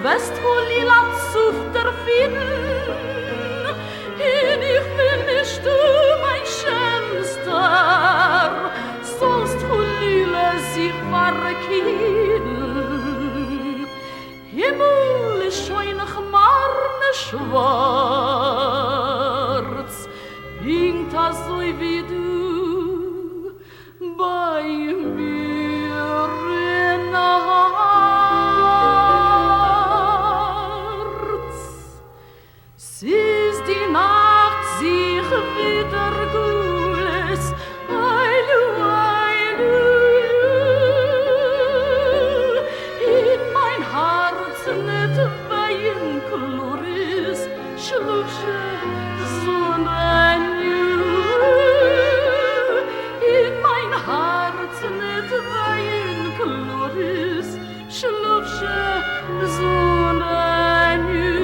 Weißt du, lila zuft der Fieden, und ich will nicht du, mein Schönster, sollst du lila sich verkehren. Himmel ist schon nach Marne schwarz, winkt das so wie du bei mir in Herz. Siehst die Nacht sich wieder gules, eilu, eilu, in mein Herz nicht wein Chloris, schlusche Sonnenju. In mein Herz nicht wein Chloris, schlusche Sonnenju.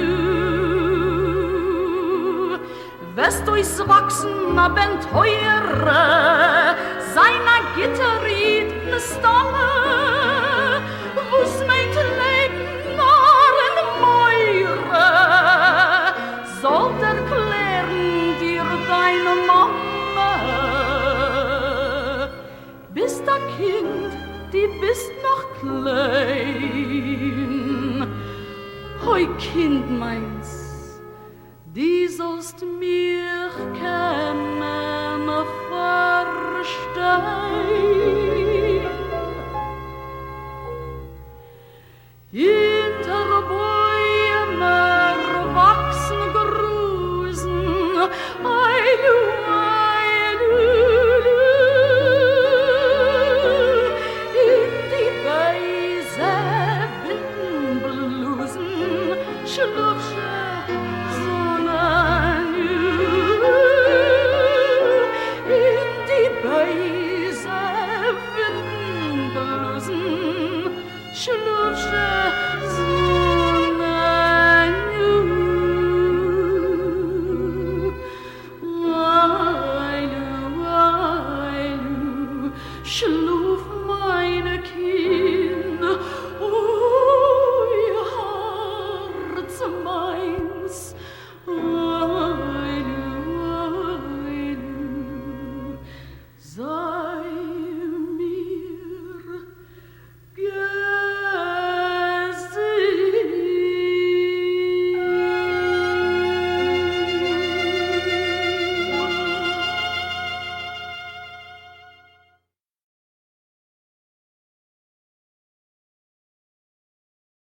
Wirst durchs Wachsen Abenteuer seiner Gitterried ne Stamme, wo's meint Leben nur in Meure, sollt erklären dir deine Mama. Bist a Kind, die bist noch klein, hoi Kind meins, die sollst mich kennen verstehen. Hinter Bäumen wachsen Grusen, eilu, eilu, in die weiße Windenblusen schlüpfe in die weiße Windenblusen schlüpfe Schluf meine Kinder.